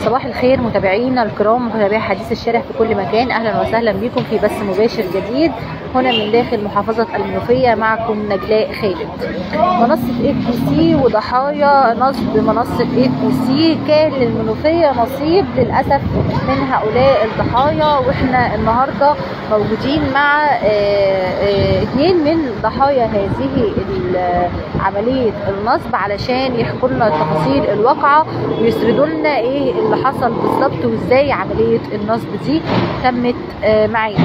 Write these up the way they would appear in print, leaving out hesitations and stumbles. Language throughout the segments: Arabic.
صباح الخير متابعينا الكرام، متابعي حديث الشارع في كل مكان. اهلا وسهلا بكم في بث مباشر جديد هنا من داخل محافظه المنوفيه. معكم نجلاء خالد. منصه ABC وضحايا نصب منصه ABC، كان للمنوفيه نصيب للاسف من هؤلاء الضحايا، واحنا النهارده موجودين مع اثنين من ضحايا هذه عمليه النصب علشان يحكوا لنا تفاصيل الواقعه ويسردوا لنا ايه اللي حصل بالظبط وازاي عمليه النصب دي تمت معانا.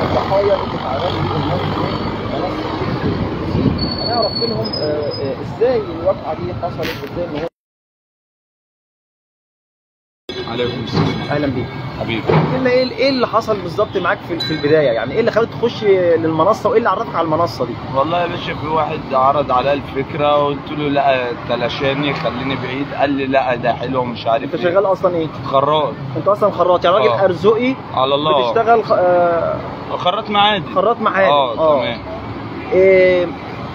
الضحايا اللي اتعرضوا للنصب هنعرف منهم ازاي الواقعه دي حصلت وازاي ان هو. عليكم السلام. اهلا بيك حبيبي. قلنا ايه اللي حصل بالظبط معاك في البدايه؟ يعني ايه اللي خلاك تخش للمنصه وايه اللي عرفك على المنصه دي؟ والله يا باشا في واحد عرض عليا الفكره وقلت له لا تلاشاني خليني بعيد، قال لي لا ده حلو ومش عارف. انت شغال اصلا ايه؟ خراط. انت اصلا خراط يعني راجل ارزقي على الله. بتشتغل خراط معادي. خراط معادي. تمام.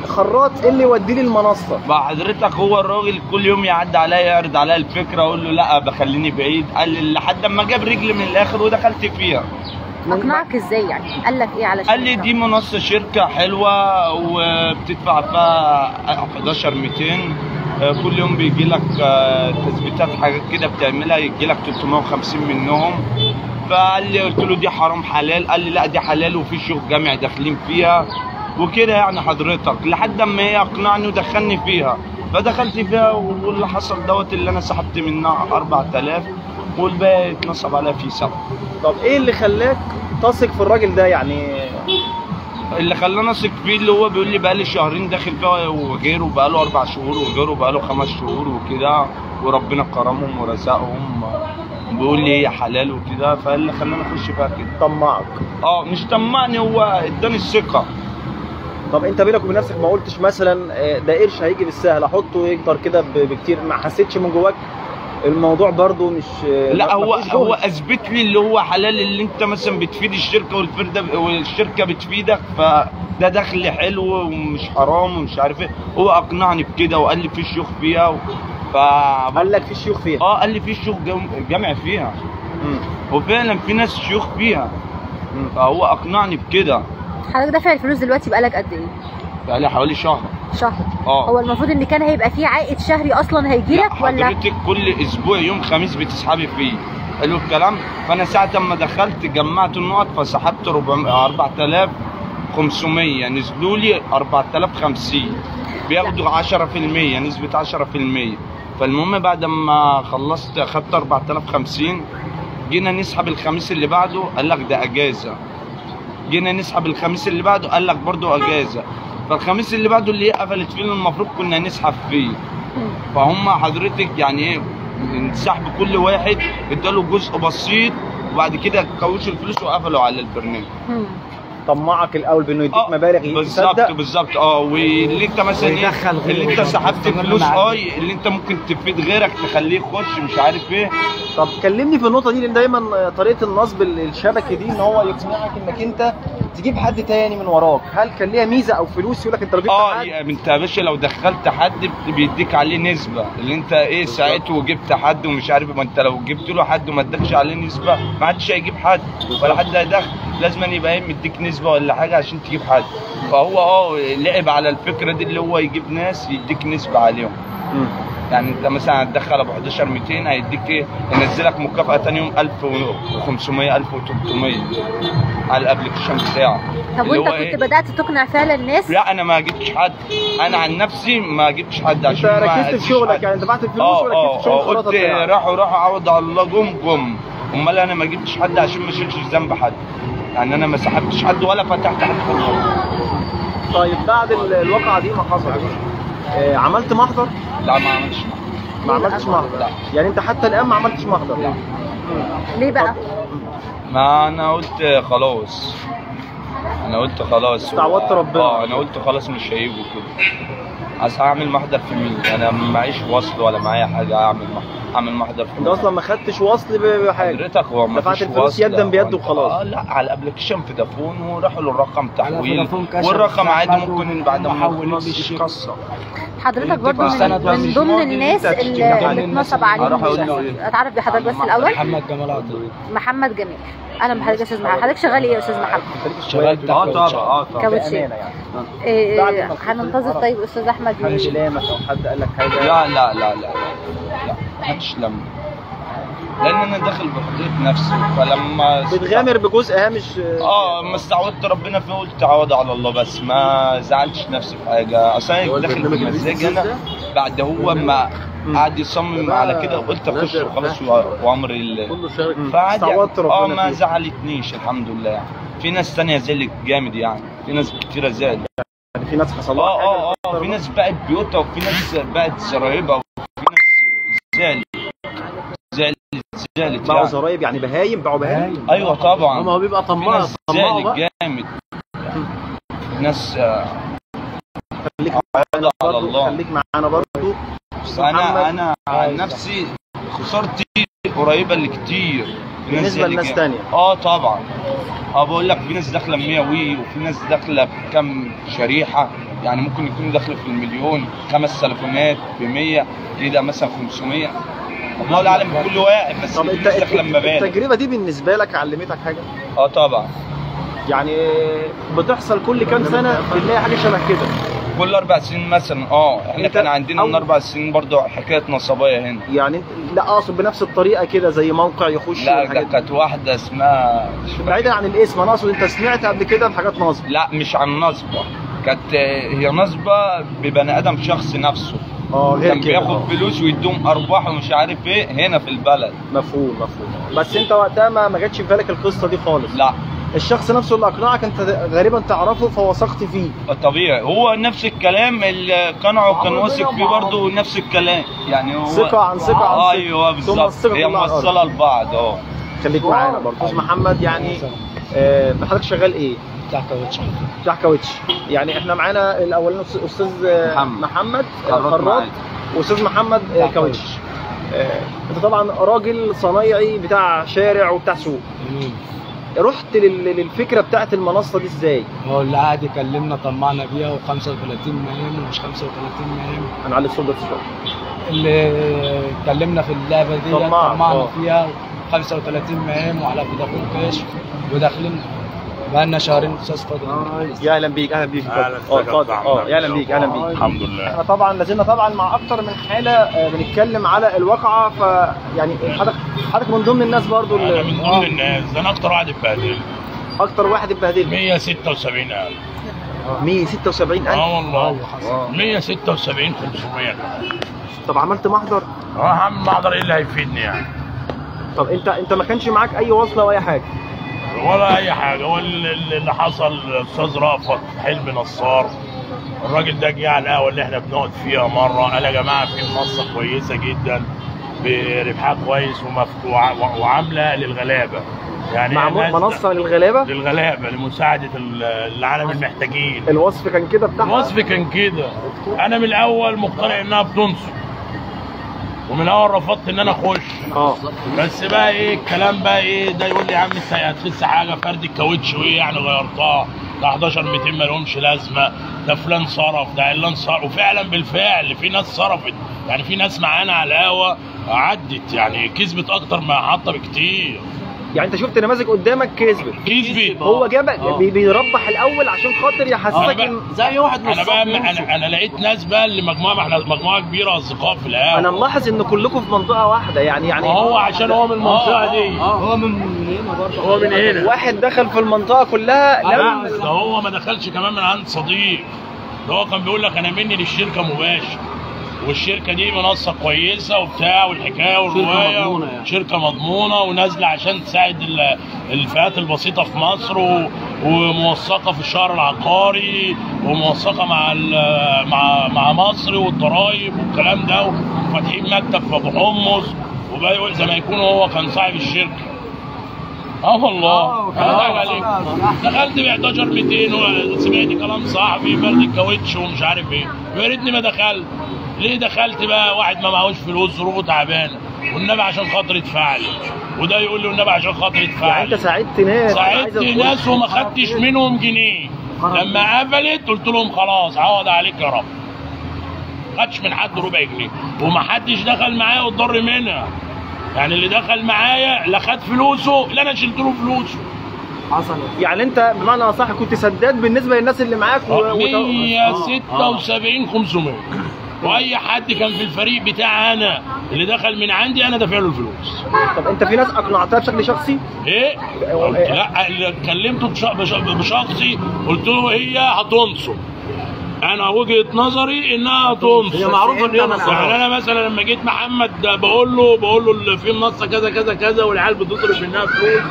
خراط ايه اللي يوديه للمنصه؟ بقى حضرتك هو الراجل كل يوم يعدي عليا يعرض عليا الفكره اقول له لا بخليني بعيد، قال لي لحد اما جاب رجلي من الاخر ودخلت فيها. اقنعك ازاي يعني؟ قال لك ايه علشان؟ قال لي دي منصه شركه حلوه وبتدفع فيها 11200 كل يوم بيجي لك تثبيتات حاجات كده بتعملها يجي لك 350 منهم. فقال لي قلت له دي حرام حلال؟ قال لي لا دي حلال وفي شيوخ جامع داخلين فيها وكده يعني حضرتك، لحد اما هي اقنعني ودخلني فيها. فدخلت فيها واللي حصل دوت اللي انا سحبت منها 4000 والباقي اتنصب عليها في 7. طب ايه اللي خلاك تثق في الراجل ده يعني؟ اللي خلاني اثق فيه اللي هو بيقول لي بقالي شهرين داخل فيها وغيره بقاله 4 شهور وغيره بقاله 5 شهور وكده، وربنا كرمهم ورزقهم بيقول لي هي حلال وكده، فاللي خلاني اخش فيها كده. طمعك؟ مش طمعني، هو اداني الثقه. طب انت بينك وبين نفسك ما قلتش مثلا ده قرش هيجي بالسهل احطه يكتر كده بكتير؟ ما حسيتش من جواك الموضوع برضو مش؟ لا هو اثبت لي اللي هو حلال، اللي انت مثلا بتفيد الشركه والشركه بتفيدك، فده دخل حلو ومش حرام ومش عارف ايه. هو اقنعني بكده وقال لي في شيوخ فيها قال لك في شيوخ فيها؟ قال لي في شيوخ جامع فيها. وفعلا في ناس شيوخ فيها. فهو اقنعني بكده. حضرتك دافع الفلوس دلوقتي بقالك قد ايه؟ بقالي حوالي شهر. هو المفروض ان كان هيبقى فيه عائد شهري اصلا هيجي لك ولا؟ حضرتك كل اسبوع يوم خميس بتسحبي فيه. حلو الكلام. فانا ساعه ما دخلت جمعت النقط فسحبت 4500 نزلوا لي 4050 بياخدوا 10% نسبه 10%. فالمهم بعد ما خلصت اخدت 4050 جينا نسحب الخميس اللي بعده قال لك ده اجازه. جينا نسحب الخميس اللي بعده قال لك برضه اجازه. فالخميس اللي بعده اللي هي قفلت فيه المفروض كنا نسحب فيه. فهم حضرتك يعني ايه انسحب كل واحد اداله جزء بسيط وبعد كده كوشوا الفلوس وقفلوا على البرنامج. طمعك الاول بانه يديك مبالغ بالظبط. واللي انت مثلا اللي انت سحبت فلوس اللي انت ممكن تفيد غيرك تخليه يخش مش عارف ايه. طب كلمني في النقطه دي، لان دايما طريقه النصب الشبكي دي ان هو يقنعك انك انت تجيب حد تاني من وراك. هل كان ليها ميزه او فلوس يقول لك انت لو جبت حد؟ انت يا باشا لو دخلت حد بيديك عليه نسبه، اللي انت ايه ساعته وجبت حد ومش عارف. ما انت لو جبت له حد وما ادكش عليه نسبه ما حدش هيجيب حد ولا حد هيدخل، لازم يبقى مديك نسبه ولا حاجه عشان تجيب حد. فهو لعب على الفكره دي اللي هو يجيب ناس يديك نسبه عليهم. يعني انت مثلا هتدخل ابو 11200 هيديك ايه؟ ينزلك مكافاه ثاني يوم 1500 1300 على الابلكيشن بتاعك. طب وانت كنت بدات تقنع فعلا الناس؟ لا انا ما جبتش حد، انا عن نفسي ما جبتش حد عشان انت ركزت في شغلك يعني دفعت الفلوس وركزت في شغل الخراطه بتاعك. راحوا عوض على الله جم. امال انا ما جبتش حد عشان ما اشيلش ذنب حد. يعني انا ما سحبتش حد ولا فتحت حد في الخط. طيب بعد الواقعه دي ما حصلت عملت محضر؟ لا ما عملتش محضر. ما عملتش محضر؟ لا. يعني انت حتى الان ما عملتش محضر؟ لا. ليه بقى؟ ما انا قلت خلاص. استعوضت ربنا. انا قلت خلاص مش هيجوا كده. عايز اعمل محضر في مين؟ انا معيش وصل ولا معايا حاجه اعمل محضر في انت مين؟ اصلا ما خدتش وصل بحاجه حضرتك هو ما دفعت فيش الفلوس وصل. يدا بيد وخلاص. لا على الابلكيشن في دافون وراحوا للرقم تحويل، والرقم عادي ممكن بعد ما ما فيش قصه. حضرتك برضو من ضمن الناس اللي اتنصب عليهم. اتعرف بحضرتك بس الاول. محمد جمال عطيه. محمد جمال. اهلا بحضرتك يا استاذ محمد. حضرتك شغال ايه يا استاذ محمد؟ شغال طبعا كاوتشات. هننتظر. طيب استاذ احمد حد لامك او حد قال لك حاجه؟ لا لا لا لا محدش لم، لان انا داخل بحضرتك نفسي، فلما بتغامر بجزء هامش. ما استعوضت ربنا فيه قلت عوض على الله، بس ما زعلتش نفسي في حاجه. اصلا انا داخل بمزاج انا بعد هو ما قعد يصمم على كده وقلت اخش وخلاص وامر الله، فعادي ما زعلتنيش الحمد لله. يعني في ناس ثانيه زعلت جامد، يعني في ناس كتيره زعلت، يعني في ناس حصل لها حاجه. في ناس باعت بيوتها، وفي ناس باعت زرايبها، وفي ناس زعلت باعوا زرايب، يعني بهايم، باعوا بهايم. ايوه طبعا. ما هو بيبقى طماع زعلت جامد. ناس خليك على الله. خليك معانا برضه. بس انا عن نفسي خسارتي قريبه لكتير بالنسبه لناس ثانيه. طبعا. بقول لك في ناس داخله 100 وفي ناس داخله بكم شريحه، يعني ممكن يكونوا داخله في المليون، 5 تليفونات ب 100 كده مثلا 500. الله اعلم بكل واحد، بس طب انت التجربه دي بالنسبه لك علمتك حاجه؟ طبعا. يعني بتحصل كل كام سنه بنلاقي حاجه شبه كده؟ كل 4 سنين مثلا. احنا كان عندنا من 4 سنين برضه حكايه نصبيه هنا. يعني لا اقصد بنفس الطريقه كده، زي موقع يخش. لا كانت واحده اسمها بعيدا عن الاسم، انا اقصد انت سمعت قبل كده بحاجات نصب؟ لا مش عن نصبه، كانت هي نصبه ببني ادم شخص نفسه. غير كان كده بياخد فلوس ويدوم ارباح ومش عارف ايه هنا في البلد. مفهوم. بس انت وقتها ما جاتش في بالك القصه دي خالص؟ لا. الشخص نفسه اللي اقنعك انت غالبا تعرفه فوثقت فيه. طبيعي، هو نفس الكلام اللي قنعه كان واثق فيه برضه، نفس الكلام يعني. هو ثقه عن ثقه عن ثقه. ايوه بالظبط، هي موصله لبعض. خليك معانا برضه استاذ محمد. يعني حضرتك شغال ايه؟ بتاع كاوتش. يعني احنا معانا الاولاني استاذ محمد خراط، واستاذ محمد كاوتش. انت طبعا راجل صنايعي بتاع شارع وبتاع سوق. رحت للفكره بتاعت المنصه دي ازاي؟ هو اللي قاعد يكلمنا طمعنا بيها، و35 مهام ومش 35 مهام. هنعلي الصوت بس شويه. اللي اتكلمنا في اللعبه دي طمعنا فيها 35 مهام وعلى فودافون كاش، وداخلين بقالنا شهرين. استاذ فاضل. يا اهلا بيك. اهلا بيك. اتفضل. يا اهلا بيك. اهلا بيك. الحمد لله. احنا طبعا لازلنا طبعا مع اكتر من حاله بنتكلم على الواقعه، فيعني حضرتك من ضمن الناس برضو انا من ضمن الناس. انا اكتر واحد اتبهدل. اكتر واحد اتبهدل 176,000. 176,000؟ والله 176,500. طب عملت محضر؟ هعمل محضر. ايه اللي هيفيدني يعني؟ طب انت ما كانش معاك اي وصله ولا اي حاجه؟ ولا اي حاجه. هو اللي حصل الاستاذ رأفت حلمي نصار، الراجل ده جه على القهوه اللي احنا بنقعد فيها مره، قال يا جماعه في منصه كويسه جدا بربحها كويس وعامله للغلابه، يعني منصه للغلابه لمساعده العالم المحتاجين. الوصف كان كده بتاعها؟ الوصف كان كده. انا من الاول مقتنع انها بتنصب، ومن الاول رفضت ان انا اخش. بس بقى ايه الكلام بقى ايه ده، يقول لي يا عم انت هتخس حاجه فرد الكاوتش وايه يعني غيرتها، ده 11200 ما لهمش لازمه، ده فلان صرف، ده علان صرف. وفعلا بالفعل في ناس صرفت، يعني في ناس معانا على القهوه عدت يعني كسبت اكتر ما حاطه بكتير. يعني انت شفت نماذج قدامك كسبت؟ هو جابك بيربح الاول عشان خاطر يحسسك زي واحد انا بقى انا لقيت ناس بقى اللي مجموعه، احنا مجموعه كبيره اصدقاء في القهوه. انا ملاحظ ان كلكم في منطقه واحده يعني هو عشان هو من المنطقه دي. هو من هنا برضه. هو من هنا. واحد دخل في المنطقه كلها. لا ده هو ما دخلش كمان من عند صديق، ده هو كان بيقول لك انا مني للشركه مباشر، والشركه دي منصه كويسه وبتاع والحكايه والروايه، شركه مضمونه ونازله عشان تساعد الفئات البسيطه في مصر، وموثقه في الشهر العقاري، وموثقه مع مصر والضرايب والكلام ده، وفاتحين مكتب في ابو حمص، وبقى زي ما يكون هو كان صاحب الشركه. والله دخلت ب 11,200 وسمعت كلام صاحبي فرد الكاوتش ومش عارف ايه. يا ريتني ما دخلت. ليه دخلت بقى؟ واحد ما معهوش فلوس، ظروفه تعبانه، والنبي عشان خاطر ادفع لي، وده يقول لي والنبي عشان خاطر ادفع لي. يعني انت ساعدت ناس، ساعدت ناس وما خدتش منهم جنيه. لما قفلت قلت لهم خلاص عوض عليك يا رب. ما خدش من حد ربع جنيه، وما حدش دخل معايا واتضر منها. يعني اللي دخل معايا لا خد فلوسه لا انا شلت له فلوسه. حصل. يعني انت بمعنى اصح كنت سداد بالنسبه للناس اللي معاك 176 500. واي حد كان في الفريق بتاعي انا اللي دخل من عندي انا دافع له الفلوس. طب انت في ناس اقنعتها بشكل شخصي؟ ايه؟ قلت لا، اللي كلمته بشخصي قلت له هي هتنصب. انا وجهه نظري انها تنصب. هي معروفه ان هي نصب. يعني انا مثلا لما جيت محمد بقول له في منصه كذا كذا كذا والعيال بتصرف منها فلوس،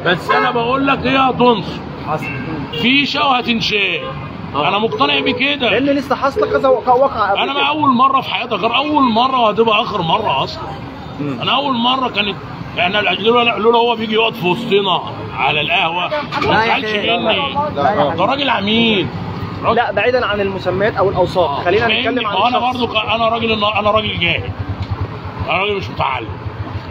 بس انا بقول لك هي هتنصب. في شقه وهتنشال. انا مقتنع بكده لان لسه حاصله كذا وقع. انا ما اول مره في حياتي، غير اول مره وهتبقى اخر مره اصلا. انا اول مره كانت يعني لولا هو بيجي يقعد في وسطنا على القهوه ما يزعلش مني. ده راجل عميل. لا بعيدا عن المسميات او الاوصاف، خلينا نتكلم عن انا برضو انا راجل جاهل، انا راجل مش متعلم.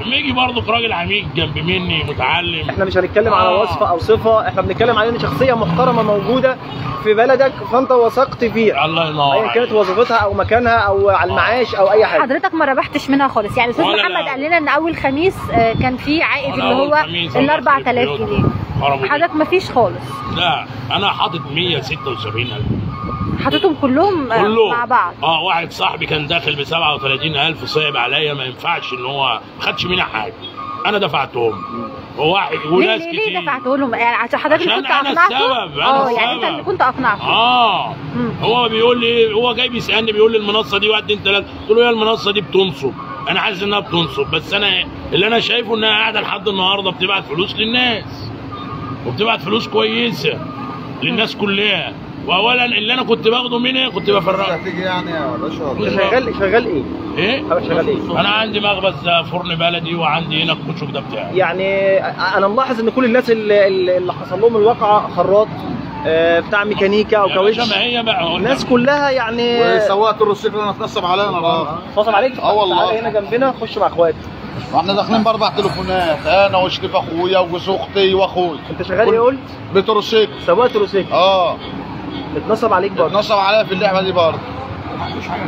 لما يجي برضه راجل عميق جنب مني متعلم. احنا مش هنتكلم على وصفه او صفه، احنا بنتكلم على ان شخصيه محترمه موجوده في بلدك فانت وثقت فيها. الله ينور. ايا كانت وظيفتها او مكانها او على المعاش او اي حاجه. حضرتك ما ربحتش منها خالص، يعني استاذ محمد قال لنا ان اول خميس كان في عائد اللي هو ال 4000 جنيه. حضرتك ما فيش خالص؟ لا انا حاطط 176,000. حطيتهم كلهم مع بعض. واحد صاحبي كان داخل ب 37,000 صعب عليا، ما ينفعش ان هو ما خدش منها حاجه، انا دفعتهم. وواحد وناس كتير. ليه دفعته لهم؟ يعني عشان حضرتك اللي كنت اقنعته؟ يعني انت اللي كنت اقنعته. هو بيقول لي، هو جاي بيسالني بيقول لي المنصه دي 1 2 3، قلت له يا المنصه دي بتنصب، انا عايز انها بتنصب، بس انا اللي انا شايفه انها قاعده لحد النهارده بتبعت فلوس للناس، وبتبعت فلوس كويسه للناس كلها. واولا اللي انا كنت باخده منها كنت بفرقه. هتيجي يعني يا باشا. شغال ايه؟ ايه؟ شغال ايه؟ انا عندي مخبز فرن بلدي، وعندي هنا الكشك ده بتاعي. يعني انا ملاحظ ان كل الناس اللي حصل لهم الواقعه خراط بتاع ميكانيكا او كاوتش، ما هي بقى الناس كلها يعني. وسواق الروسيكل انا اتنصب علينا. اتنصب عليك؟ والله. هنا جنبنا خش مع اخواتي. واحنا داخلين ب4 تليفونات، انا وشريف اخويا وجوز اختي واخويا. انت شغال ايه قلت؟ بتروسيكل. سواق تروسيكل. اتنصب عليك برضه؟ اتنصب عليا في اللعبه دي برضه.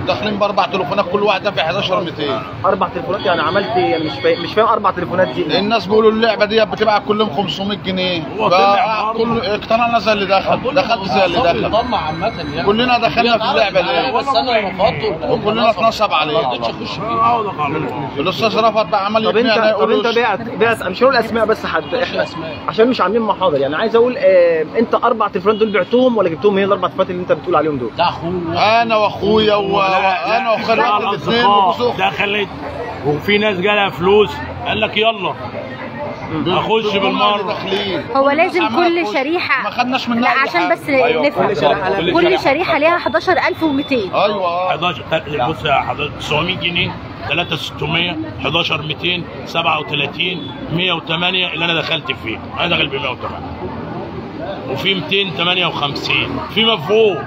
داخلين ب4 تليفونات، كل واحد دافع 11,200. 4 تليفونات يعني عملت ايه؟ يعني مش فاهم 4 تليفونات دي. الناس بيقولوا اللعبه دي بتبقى كلهم 500 جنيه. اقتنعنا زي اللي دخلت زي اللي دخل. كلنا دخلنا في اللعبه دي. بس انا رفضت وكلنا اتنصب علينا. الاستاذ رفض بقى عمل يقنعني. طب انت بعت مش هقول الاسماء بس حد احنا عشان مش عاملين محاضر، يعني عايز اقول انت 4 تليفونات دول بعتهم ولا جبتهم منين ال4 تليفونات اللي انت بتقول عليهم دول؟ ده اخويا انا واخويا وانا وخالد الاثنين ده خليت. وفي ناس جالها فلوس قال لك يلا اخش بالمره. هو لازم كل شريحه ما خدناش منها لا عشان بس نفهم. كل شريحه ليها 11,200. ايوه 11. بص يا حضرتك 900 جنيه 3,600 11,200 37 108 اللي انا دخلت فيه. انا داخل ب 108 وفي 258 في مفهوم.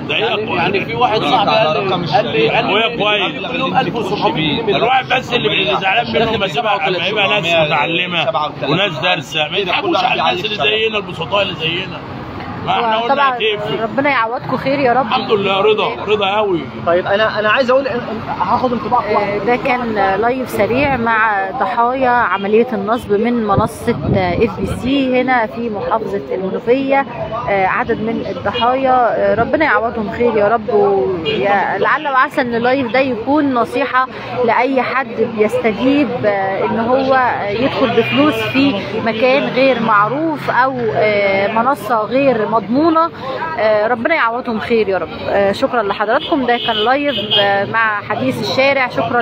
ده يعني في واحد صاحبي قال لي وهي كويس كلهم 1700. الواحد بس اللي زعلان منهم بس لما يبقى ناس متعلمه وناس دارسه ما يضحكوش على الناس اللي زينا البسطاء اللي زينا. ما احنا قلنا هتقفل. ربنا يعوضكم خير يا رب. الحمد لله رضا قوي. طيب انا عايز اقول هاخد انطباع. ده كان لايف سريع مع ضحايا عمليه النصب من منصه FBC هنا في محافظه المنوفيه. عدد من الضحايا ربنا يعوضهم خير يا رب. لعل وعسى ان اللايف ده يكون نصيحه لاي حد بيستجيب ان هو يدخل بفلوس في مكان غير معروف او منصه غير مضمونه. ربنا يعوضهم خير يا رب. شكرا لحضراتكم. ده كان لايف مع حديث الشارع. شكرا